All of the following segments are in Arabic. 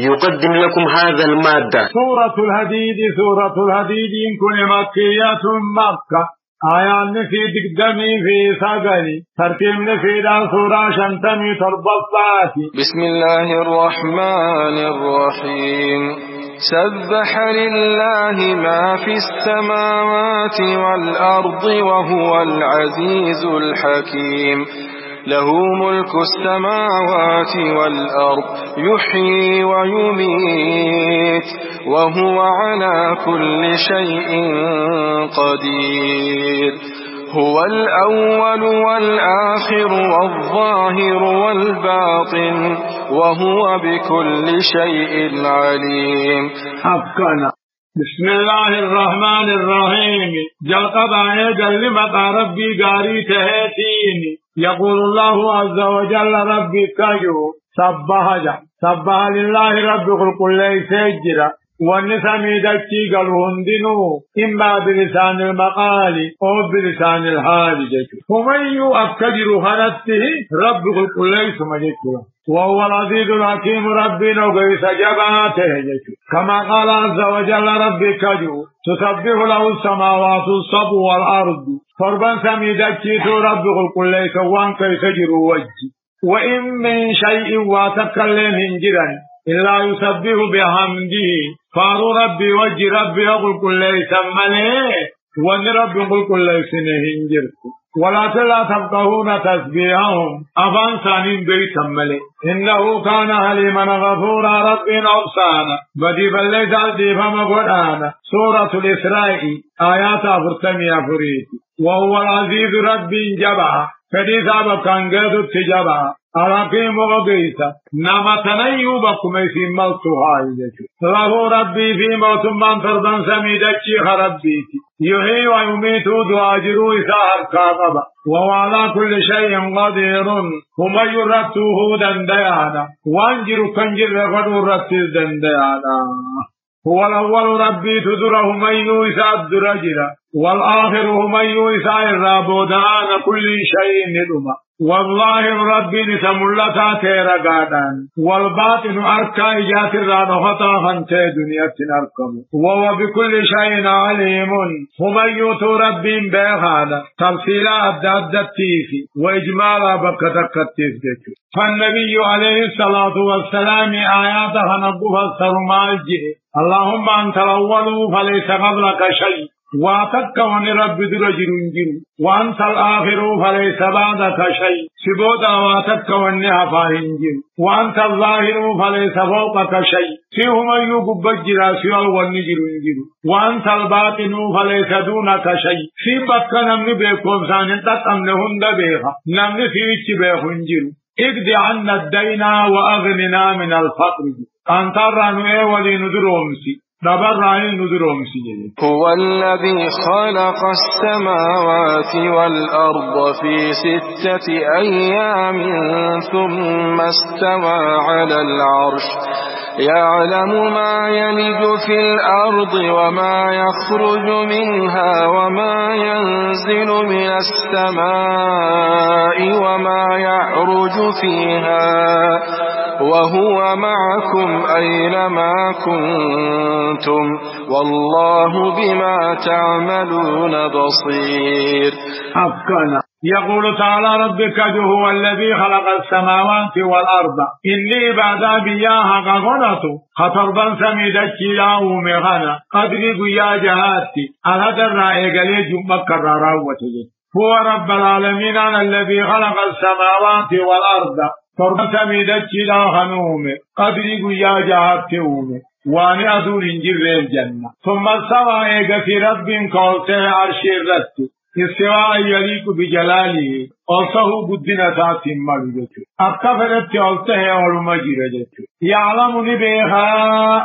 يقدم لكم هذا المادة. سورة الحديد إن كن مكية مكة آيان في دقدمي في ساقني ترتيب في سورة شنتمي تربطات. بسم الله الرحمن الرحيم. سبح لله ما في السماوات والأرض وهو العزيز الحكيم. له ملك السماوات والأرض يحيي ويميت وهو على كل شيء قدير. هو الأول والآخر والظاهر والباطن وهو بكل شيء عليم. حقنا. بسم الله الرحمن الرحيم. جلقب آية لمقى ربي قاري تهيتين. يقول الله عز وجل ربي كجو سبح لله رب كل سجرة والنسمي دكي قالوا هندنو إما بلسان المقال أو بلسان الحال جيكو ومن يؤكدر خنته رب كل سمجيكو وهو العزيز الحكيم ربنا وقيس جباته جيكو كما قال عز وجل ربي كجو تسبح له السماوات السبع والأرض فربا سمي دكي رب كل سوان كيس جرو وجه وإن من شيء وتكلم جدا إلا يسبح بحمده فارو ربي وجه ربي يقول كل يسمنه وان ربي يقول كل يسنهنجركم ولا تفقهون تسبيحهم أفان سانين بيسمله إنه كان حليما غفورا ربنا أبصانا بدي فليس عديفا مقرآنا سورة الإسراء آيات أفرتمي أفريتي وهو العزيز ربي جبع فديسا بكان قيد التجبع أراكي مغبيسا نما تنيو بكم في موتها له ربي في موت من فرضا سميدكي خربيتي يحيي ويميت دواجرو إساء الكاغبا وهو على كل شيء قدير هم يرتوه دنديانا وانجر كنجر غدو رتز دنديانا هو الأول ربي تدره من يوسع الدرجرة والآخر من يوسع الرابودان كل شيء ندما والله ربي نسملتا تيرغادان والباطن أركا إجات الرانخطا خانتي دنيا تنركم وهو بكل شيء عليم هم يوتو ربي بيخانا تفصيلا أبداد التيفي وإجمالا بكتك التيفي فالنبي عليه الصلاة والسلام آيات خنقف السرمال جئ اللهم أنت الأول فليس قبلك شيء واتكون رب درجر وانت الاخر فليس بعدك شيء سبودا واتكون هفاهنجر وانت الظاهر فليس فوقك شيء فيهما يقب الجراس والنجر وانت الباطن فليس دونك شيء في بك نمن بيكم سانتك أمنهن بيها نمن فيك بيهنجر اقضي عنا الدين وأغننا من الفقر أنت الرنوء ولندرهمسي هو الذي خلق السماوات والأرض في 6 أيام ثم استوى على العرش يعلم ما يلج في الأرض وما يخرج منها وما ينزل من السماء وما يعرج فيها وهو معكم أينما كنتم والله بما تعملون بصير. أفكنا يقول تعالى ربك هو الذي خلق السماوات والأرض إني بعد بياها غغنت خطربا سميدك يا ومغنى قدرق يا جهاتي أهد الرائق لي جمك الراوة هو رب العالمين الذي خلق السماوات والأرض فرب سميدك لا خنوم قدرق يا جهاتي واني أدون انجر الجنة ثم السماء في رب قولته عرش الرد استواء يليق بجلاله أوصه بدنا تاتم مالجته أكفرت أوصه والمجرجة يعلم نبيها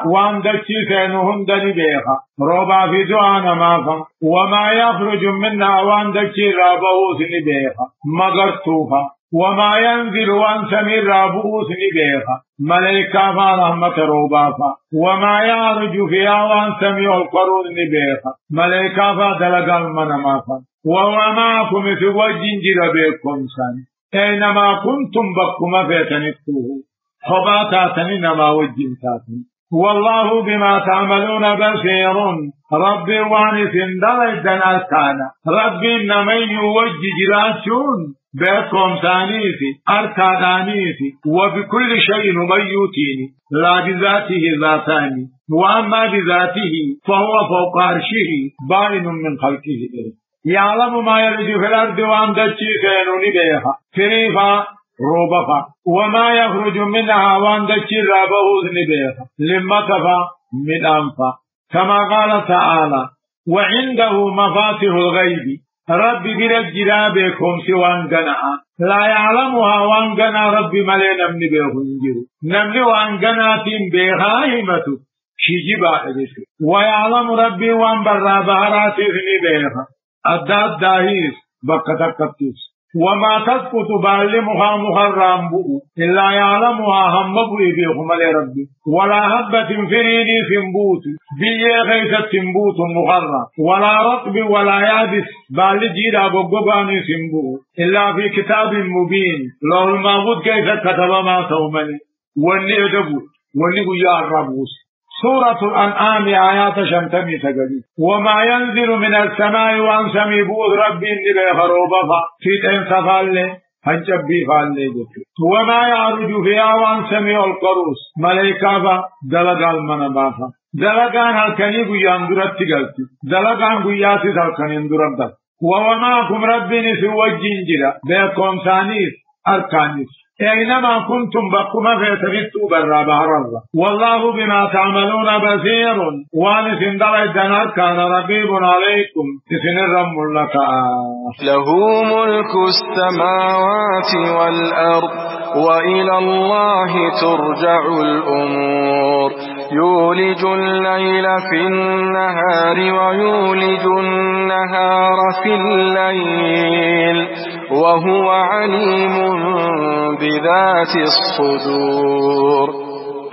وان دكي سينهم دنبيها روبا في دعانا مافا وما يخرج منا وان دكي رابوس نبيها مغرطوها وما ينزل وان سمير رابوس نبيها ملائكة فرحمة روبافا وما يعرج فيها وان سمير القرون نبيها ملائكة فدلق المنمافا وهو معكم في وجه جربكم سن أينما كنتم بكم فيتنكوه خباتاتني نما وجنتاتني والله بما تعملون بصير ربي واني سندلدن أركانا ربي نمين يوجه جراتون بكم ثانيتي أركانانيتي وبكل شيء ميوتيني لا بذاته ذاتاني وأما بذاته فهو فوق عرشه بائن من خلقه يعلم ما يلج في الأرض وأن دجي خينوني بيها فريفا روبفا وما يخرج منها وأن دجي رابه بيها لما كفى من أنفا كما قال تعالى وعنده مفاتح الغيب ربي برجلا بكم سوان قناع لا يعلمها وان قناع ربي ملينا من بيهنجر نملي وان قناتين بهائمة شجبا إليك ويعلم ربي وان برا بهراتي بيها الداد داهيس بكتكتيس وما تسقط بالمها مخرام بؤ إلا يعلمها هم بيهم لربي ولا هبة فريد سنبوت بيه غيث سنبوت مخرام ولا رطب ولا يابس بالجيرا بقباني سنبوت إلا في كتاب مبين لو المعبود كيف كتب ما تومني واني أدبو واني يا الربوس سورة الأنعام آيات شمتمي تقدي وما ينزل من السماء وان سمي بود ربي إني خروبها في تنسفال له هنجبي فال له وما يعرج فيها وان سمي القروس ملائكة دلقال منبافا دلقان هالكني قياندرت تقلتي دلقان قياسي هالكني اندرت وماكم ربي نسوى الجنجرة بيكم ثانيس أركانيس أينما كنتم بقما فيتفتوا برا بحر الله والله بما تعملون بصير وان سندر الدنار كان رقيب عليكم تسنر لك له ملك السماوات والأرض وإلى الله ترجع الأمور يولج الليل في النهار ويولج النهار في الليل وهو عليم بذات الصدور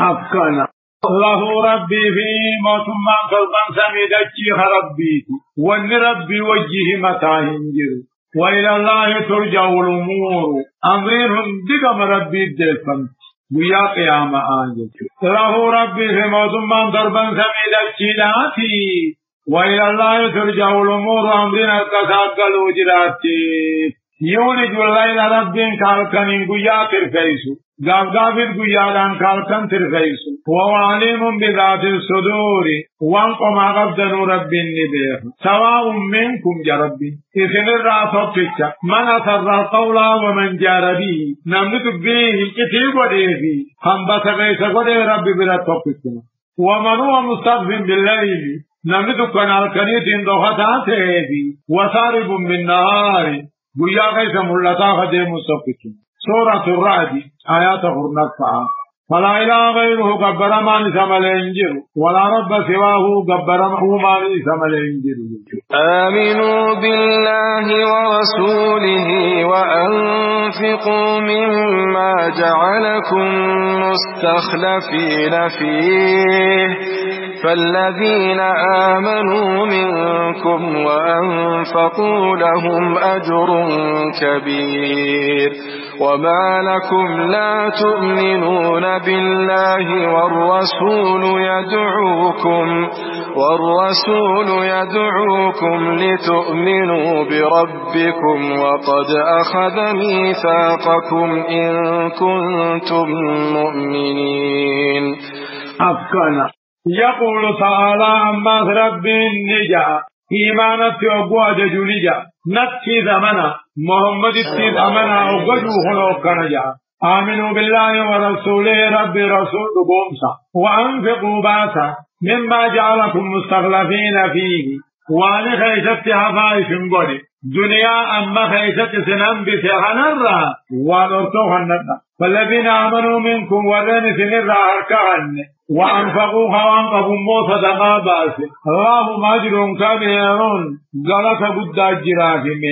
أفكنا الله ربي في موت ما قلبا سميدتي ربيتي وان ربي وجه متاهنجر وإلى الله ترجع الأمور أمرهم دقم ربي الدلفن ويا قيام آنجل الله ربي في موت ما قلبا سميدتي لاتي وإلى الله ترجع الأمور أمرنا كساقل وجراتي يولج الليل ربين كالكن قيا ترفيسو غافر قيا دان كالكن ترفيسو وهو عليم بذات الصدور وانقم عقبدن ربين نبيه سواء منكم جربي إذن الرأسك من أسر قولا ومن جاربي نملك به كتيب وديه هم بس غيث قده ربي بلا توقفنا ومن هو مستغف بالليل نملك كالكنيت دوخته وصارب من نهار بويا غيث ملتا خدي مصفكين سورة الرعد آيات غرنفعا فلا إله غيره قبر ما نسم الإنجر ولا رب سواه قبر ما نسم الإنجر آمنوا بالله ورسوله وأنفقوا مما جعلكم مستخلفين فيه فالذين آمنوا منكم وأنفقوا لهم أجر كبير وما لكم لا تؤمنون بالله والرسول يدعوكم لتؤمنوا بربكم وقد أخذ ميثاقكم إن كنتم مؤمنين أفكنا يقول تعالى أما رب النجاة إيمانة أبواد جوليجا نتي زمنا محمد التيد أمنا أبوجوه لأكنا آمنوا بالله ورسوله رب رسول بومسا وأنفقوا باسا مما جعلكم مستخلفين فيه وأن خيست هفائف بني دنيا أما خيست سنن بسيحنر ونرتوها النبا فالذين آمنوا منكم ورن سنر أركعن وأنفقوا وأنفقوا موسى دما باس الله ماجر كبير غلط بد الجراحم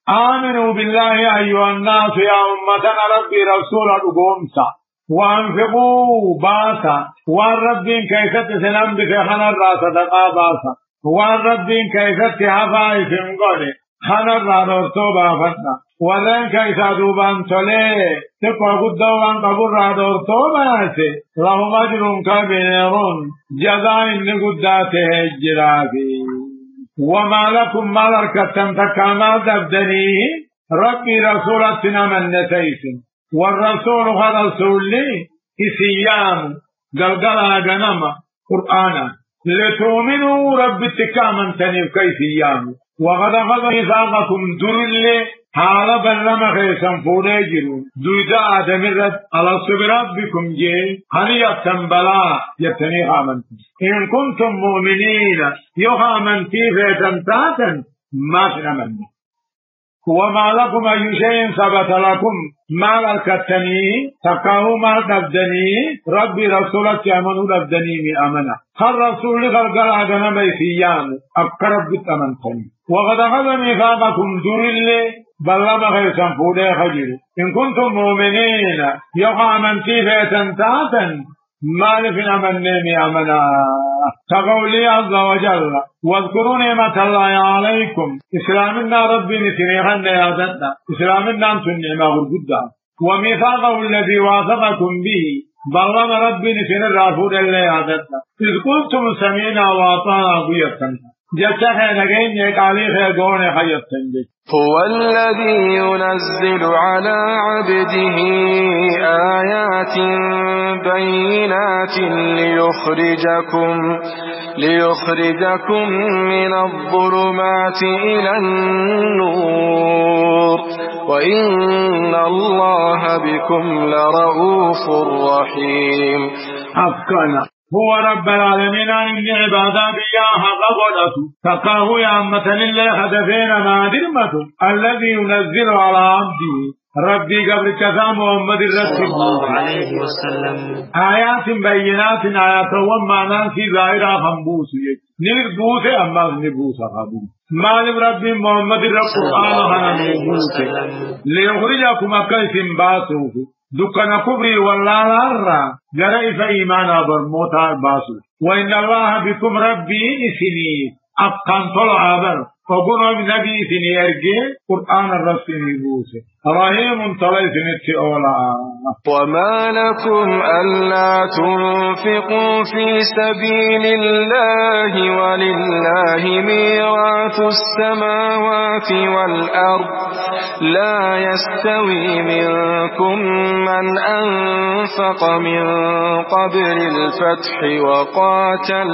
آمنوا بالله أيها الناس يا أمتنا ربي رسول الأبومسا وأنفقوا باسا والرب كيف تسلم بسيحنر صدقا باسا والرب كيف تهفائف قولي خنر نرتوبا فتنا ولن كيسا دوبان تولي تقوى قدوان قبر رادور توماسي لهم أجر كبير جزاء لقداته الجرافي وما لكم ملكة تكامل دبدنيه ربي رسولتنا من نسيس والرسول رسول لي إسيام قلقلا جنما قرآنا لتؤمنوا رب تكامن تنيب كيسيام وقد أخذ ميثاقكم درل حال بلما خيسان فوده جرون دويدا آدم رد على ربكم جي هل يتنبلا يتني خامنتم إن كنتم مؤمنين يخامنتي فيتنتاتا ما سنمني وما لكم أي شيء ثبت لكم ما لكتني تقاو ما تبدني ربي رسولك يأمنوا لبدني من أمنا هل رسول غلقل عدنا بيسيان أقرب بالتمنتني وقد أخذ ميثاقكم درل بلما خيسان فوده خجر إن كنتم مؤمنين يقامنتي فيتنتاتا ما لفنا من نيمي أمنا كقولي عز وجل واذكروا نعمة الله عليكم إسلامنا ربي نسنيخا نيادتنا إسلامنا أنتم نعمة غرقدا وميثاقه الذي واثقكم به بلما ربي نسن الرافود اللي يادتنا إذ قلتم سمعنا وأطعنا قيتنا جتها نجين يقالي خيقون خيتنا هو الذي ينزل على عبده آيات بينات ليخرجكم من الظلمات إلى النور وإن الله بكم لرؤوف رحيم. أفكنا هو رب العالمين إن عبادة بياها قبلته تقاه يا أمة لله هدفين ما درمته الذي ينزل على عبده ربي قبل كذا محمد صلى الله عليه وسلم آيات بينات آيات ومعنى في ظاهرة خنبوس نربوس أما نبوس خبوس مالم ربي محمد القرآن نبوس ليخرجكم أكيس باسوه دكنا كبري والله لارا جرائف إيمانا برموتا باسو وإن الله بكم ربي إسني أبقان طلع عبر فقنوا بنبي إسني أرجي قرآن الرسول نبوسه رحيم طلع سنتي أولا. وما لكم ألا تنفقوا في سبيل الله ولله ميراث السماوات والأرض لا يستوي منكم من أنفق من قبل الفتح وقاتل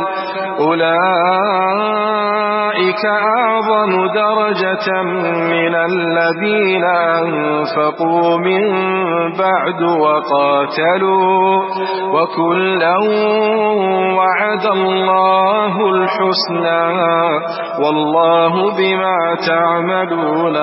أولئك أعظم درجة من الذين أنفقوا من بعد وقاتلوا وكلا وعد الله الحسنى والله بما تعملون